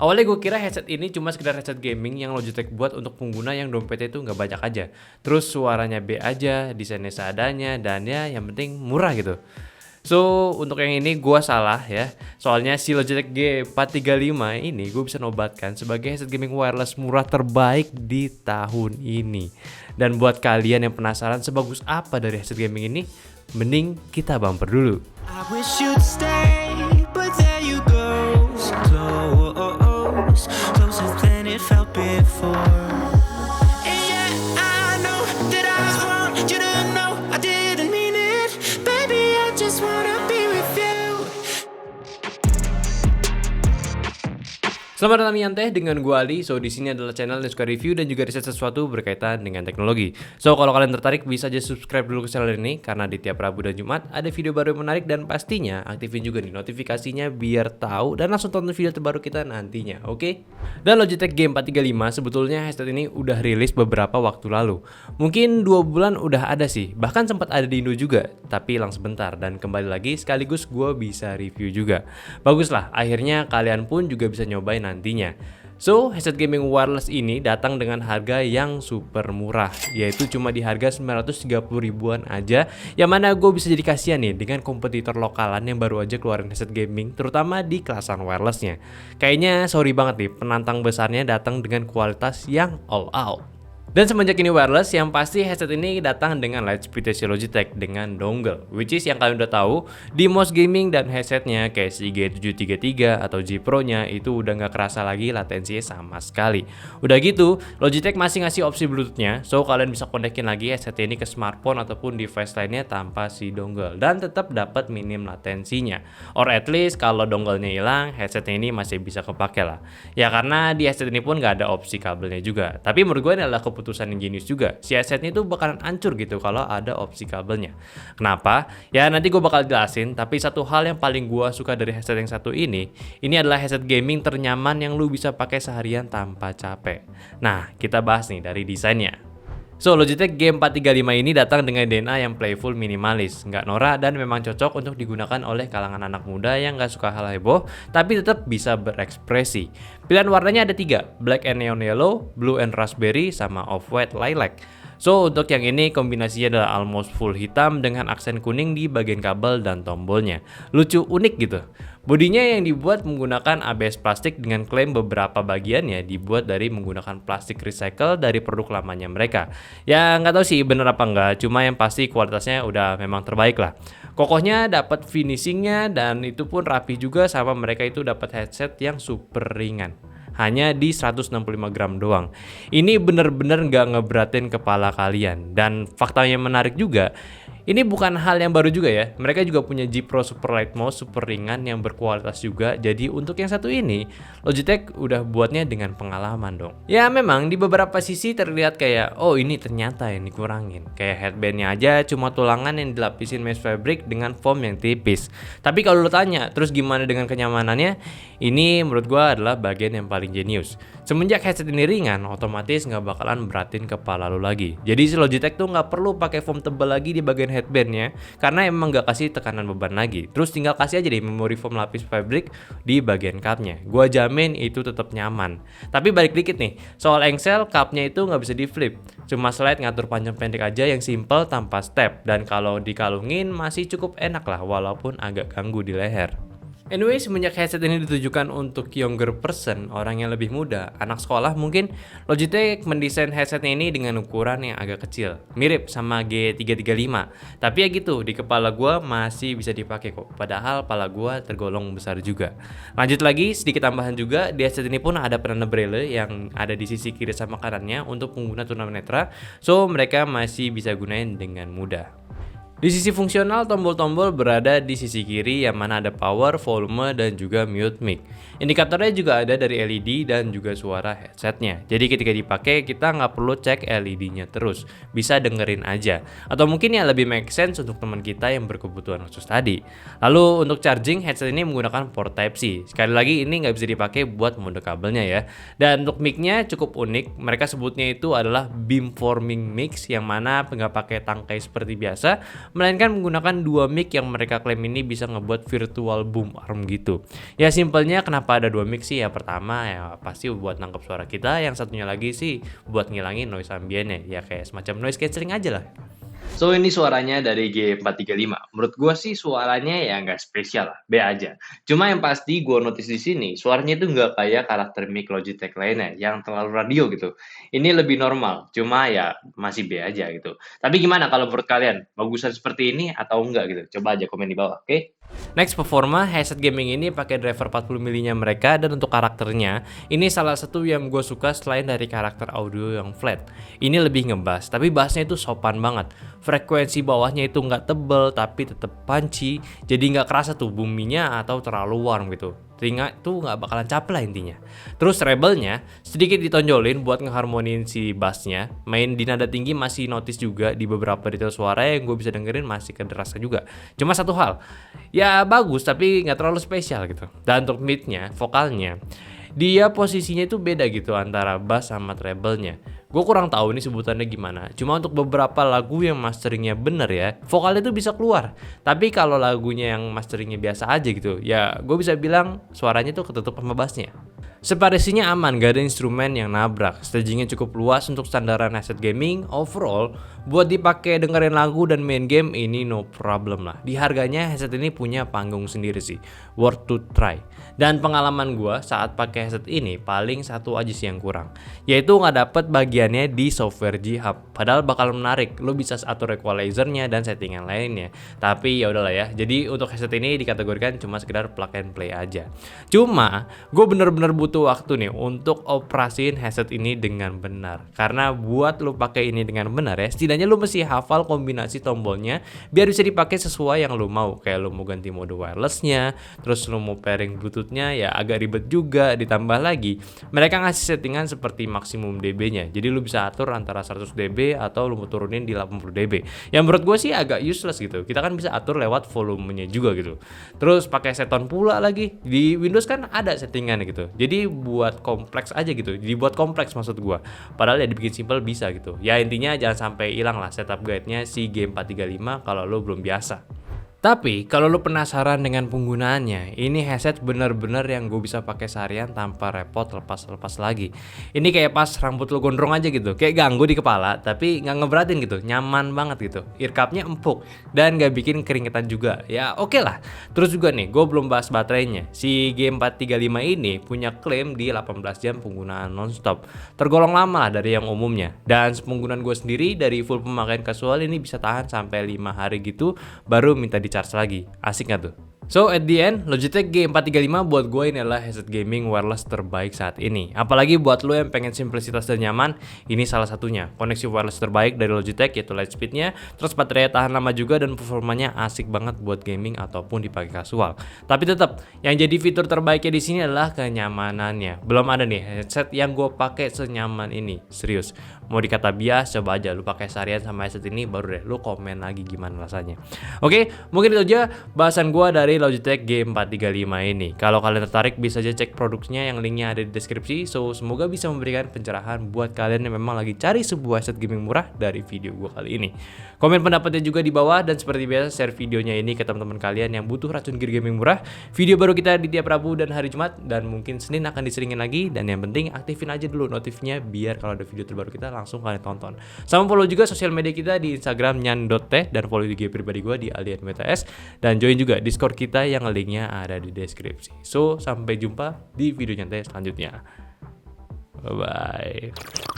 Awalnya gue kira headset ini cuma sekedar headset gaming yang Logitech buat untuk pengguna yang dompetnya itu nggak banyak aja. Terus suaranya B aja, desainnya seadanya, dan ya yang penting murah gitu. So, untuk yang ini gue salah ya. Soalnya si Logitech G435 ini gue bisa nobatkan sebagai headset gaming wireless murah terbaik di tahun ini. Dan buat kalian yang penasaran sebagus apa dari headset gaming ini, mending kita bumper dulu. I wish you'd stay, but there you go. Closer than it felt before. And yeah, I know that I want you to know I didn't mean it. Baby, I just wanna be with you. Selamat datang di Nyanteh dengan gue Ali. So di sini adalah channel yang suka review dan juga riset sesuatu berkaitan dengan teknologi. So kalau kalian tertarik bisa aja subscribe dulu ke channel ini karena di tiap Rabu dan Jumat ada video baru yang menarik dan pastinya aktifin juga nih notifikasinya biar tahu dan langsung tonton video terbaru kita nantinya, oke? Dan Logitech G435 sebetulnya headset ini udah rilis beberapa waktu lalu. Mungkin 2 bulan udah ada sih, bahkan sempat ada di Indo juga, tapi hilang sebentar dan kembali lagi sekaligus gue bisa review juga. Bagus lah, akhirnya kalian pun juga bisa nyobain nantinya. So, headset gaming wireless ini datang dengan harga yang super murah, yaitu cuma di harga 930 ribuan aja, yang mana gue bisa jadi kasihan nih dengan kompetitor lokalan yang baru aja keluarin headset gaming, terutama di kelasan wirelessnya. Kayaknya sorry banget nih, penantang besarnya datang dengan kualitas yang all out. Dan semenjak ini wireless, yang pasti headset ini datang dengan Lightspeed si Logitech dengan dongle, which is yang kalian udah tahu di mouse gaming dan headsetnya kayak si G733 atau G Pro-nya itu udah nggak kerasa lagi latensinya sama sekali. Udah gitu, Logitech masih ngasih opsi Bluetooth-nya, so kalian bisa konekin lagi headset ini ke smartphone ataupun device lainnya tanpa si dongle dan tetap dapat minim latensinya. Or at least kalau dongle-nya hilang, headsetnya ini masih bisa kepake lah. Ya karena di headset ini pun nggak ada opsi kabelnya juga. Tapi menurut gue ini adalah keputusan yang jenius juga. Si headsetnya itu bakalan hancur gitu kalau ada opsi kabelnya. Kenapa? Ya nanti gue bakal jelasin, tapi satu hal yang paling gue suka dari headset yang satu ini adalah headset gaming ternyaman yang lu bisa pakai seharian tanpa capek. Nah, kita bahas nih dari desainnya. So, Logitech G435 ini datang dengan DNA yang playful minimalis, nggak norak dan memang cocok untuk digunakan oleh kalangan anak muda yang nggak suka hal heboh, tapi tetap bisa berekspresi. Pilihan warnanya ada 3, black and neon yellow, blue and raspberry, sama off-white lilac. So, untuk yang ini kombinasinya adalah almost full hitam dengan aksen kuning di bagian kabel dan tombolnya. Lucu, unik gitu. Bodinya yang dibuat menggunakan ABS plastik dengan klaim beberapa bagiannya dibuat dari menggunakan plastik recycle dari produk lamanya mereka. Ya nggak tahu sih bener apa enggak, cuma yang pasti kualitasnya udah memang terbaik lah. Kokohnya dapat finishingnya dan itu pun rapi juga sama mereka itu dapat headset yang super ringan. Hanya di 165 gram doang. Ini bener-bener nggak ngeberatin kepala kalian. Dan fakta yang menarik juga, ini bukan hal yang baru juga ya. Mereka juga punya G Pro Super Light Mouse super ringan yang berkualitas juga. Jadi untuk yang satu ini, Logitech udah buatnya dengan pengalaman dong. Ya memang di beberapa sisi terlihat kayak, oh ini ternyata yang dikurangin. Kayak headbandnya aja cuma tulangan yang dilapisin mesh fabric dengan foam yang tipis. Tapi kalau lo tanya, terus gimana dengan kenyamanannya? Ini menurut gua adalah bagian yang paling jenius. Semenjak headset ini ringan, otomatis nggak bakalan beratin kepala lo lagi. Jadi si Logitech tuh nggak perlu pakai foam tebal lagi di bagian headbandnya karena emang nggak kasih tekanan beban lagi. Terus tinggal kasih aja deh memori foam lapis fabric di bagian cupnya. Gua jamin itu tetap nyaman. Tapi balik dikit nih, soal engsel cupnya itu nggak bisa di flip. Cuma slide ngatur panjang pendek aja yang simple tanpa step. Dan kalau dikalungin masih cukup enak lah walaupun agak ganggu di leher. Anyway, semenjak headset ini ditujukan untuk younger person, orang yang lebih muda, anak sekolah mungkin, Logitech mendesain headsetnya ini dengan ukuran yang agak kecil, mirip sama G335. Tapi ya gitu, di kepala gua masih bisa dipakai kok, padahal kepala gua tergolong besar juga. Lanjut lagi, sedikit tambahan juga, di headset ini pun ada penanda braille yang ada di sisi kiri sama kanannya untuk pengguna tunanetra, so mereka masih bisa gunain dengan mudah. Di sisi fungsional, tombol-tombol berada di sisi kiri yang mana ada power, volume, dan juga mute mic. Indikatornya juga ada dari LED dan juga suara headsetnya. Jadi ketika dipakai, kita nggak perlu cek LED-nya terus. Bisa dengerin aja. Atau mungkin ya lebih make sense untuk teman kita yang berkebutuhan khusus tadi. Lalu untuk charging, headset ini menggunakan port Type-C. Sekali lagi, ini nggak bisa dipakai buat mode kabelnya ya. Dan untuk mic-nya cukup unik. Mereka sebutnya itu adalah beamforming mix yang mana nggak pakai tangkai seperti biasa, melainkan menggunakan dua mic yang mereka klaim ini bisa ngebuat virtual boom arm gitu. Ya simpelnya kenapa ada dua mic sih? Ya pertama ya pasti buat nangkep suara kita, yang satunya lagi sih buat ngilangin noise ambiennya, ya kayak semacam noise cancelling aja lah. So ini suaranya dari G435. Menurut gua sih suaranya ya nggak spesial lah, B aja. Cuma yang pasti gua notice di sini suaranya itu nggak kayak karakter mic Logitech lainnya yang terlalu radio gitu. Ini lebih normal, cuma ya masih B aja gitu. Tapi gimana kalau menurut kalian? Bagusan seperti ini atau enggak gitu? Coba aja komen di bawah, oke? Next performa, headset gaming ini pakai driver 40 mm-nya mereka, dan untuk karakternya, ini salah satu yang gue suka selain dari karakter audio yang flat. Ini lebih ngebass, tapi bassnya itu sopan banget. Frekuensi bawahnya itu nggak tebel, tapi tetap punchy, jadi nggak kerasa tuh boominya atau terlalu warm gitu. Telinga tuh nggak bakalan capek lah intinya. Terus treble-nya sedikit ditonjolin buat ngeharmonin si bassnya. Main di nada tinggi masih notice juga di beberapa detail suara yang gue bisa dengerin masih kederasa juga. Cuma satu hal, ya bagus tapi nggak terlalu spesial gitu. Dan untuk mid-nya, vokalnya, dia posisinya itu beda gitu antara bass sama treble-nya. Gue kurang tahu ini sebutannya gimana. Cuma untuk beberapa lagu yang masteringnya bener ya, vokalnya itu bisa keluar. Tapi kalau lagunya yang masteringnya biasa aja gitu, ya gue bisa bilang suaranya tuh ketutup sama bassnya. Separasinya aman, gak ada instrumen yang nabrak. Stagingnya cukup luas untuk standaran headset gaming. Overall, buat dipakai dengerin lagu dan main game ini no problem lah. Di harganya headset ini punya panggung sendiri sih, worth to try. Dan pengalaman gue saat pakai headset ini paling satu aja sih yang kurang, yaitu nggak dapet bagiannya di software G-Hub. Padahal bakal menarik, lo bisa atur equalizernya dan settingan lainnya. Tapi ya udahlah ya. Jadi untuk headset ini dikategorikan cuma sekedar plug and play aja. Cuma gue bener-bener butuh waktu nih untuk operasiin headset ini dengan benar. Karena buat lo pakai ini dengan benar ya, setidaknya lo mesti hafal kombinasi tombolnya biar bisa dipakai sesuai yang lo mau. Kayak lo mau ganti mode wirelessnya, terus lo mau pairing bluetoothnya, ya agak ribet juga. Ditambah lagi mereka ngasih settingan seperti maksimum dB-nya, jadi lo bisa atur antara 100 dB atau lo mau turunin di 80 dB. Yang menurut gue sih agak useless gitu, kita kan bisa atur lewat volumenya juga gitu. Terus pakai seton pula lagi, di Windows kan ada settingan gitu, jadi buat kompleks aja gitu, dibuat kompleks maksud gua. Padahal ya dibikin simple bisa gitu. Ya intinya jangan sampai hilang lah setup guide-nya si G435 kalau lo belum biasa. Tapi kalau lo penasaran dengan penggunaannya, ini headset bener-bener yang gue bisa pakai seharian tanpa repot lepas-lepas lagi. Ini kayak pas rambut lo gondrong aja gitu, kayak ganggu di kepala tapi nggak ngeberatin gitu, nyaman banget gitu. Earcupnya empuk dan nggak bikin keringetan juga. Ya oke lah. Terus juga nih, gue belum bahas baterainya. Si G435 ini punya klaim di 18 jam penggunaan nonstop. Tergolong lama lah dari yang umumnya. Dan penggunaan gue sendiri dari full pemakaian kasual ini bisa tahan sampai 5 hari gitu, baru minta di-charge lagi. Asik gak tuh? So at the end, Logitech G435 buat gue ini adalah headset gaming wireless terbaik saat ini. Apalagi buat lo yang pengen simplicitas dan nyaman, ini salah satunya. Koneksi wireless terbaik dari Logitech yaitu Lightspeed-nya, terus baterainya tahan lama juga dan performanya asik banget buat gaming ataupun dipakai kasual. Tapi tetap, yang jadi fitur terbaiknya di sini adalah kenyamanannya. Belum ada nih headset yang gue pakai senyaman ini, serius. Mau dikata bias, coba aja lu pakai seharian sama headset ini, baru deh lu komen lagi gimana rasanya. Oke, mungkin itu aja bahasan gue dari Logitech G435 ini. Kalau kalian tertarik bisa aja cek produknya yang linknya ada di deskripsi. So semoga bisa memberikan pencerahan buat kalian yang memang lagi cari sebuah headset gaming murah dari video gue kali ini. Komen pendapatnya juga di bawah, dan seperti biasa share videonya ini ke teman-teman kalian yang butuh racun gear gaming murah. Video baru kita di tiap Rabu dan hari Jumat, dan mungkin Senin akan diseringin lagi. Dan yang penting aktifin aja dulu notifnya biar kalau ada video terbaru kita langsung kalian tonton. Sama follow juga sosial media kita di Instagram nyan.teh, dan follow IG pribadi gue di alianmts, dan join juga Discord kita yang linknya ada di deskripsi. So sampai jumpa di video nyantai selanjutnya. Bye bye.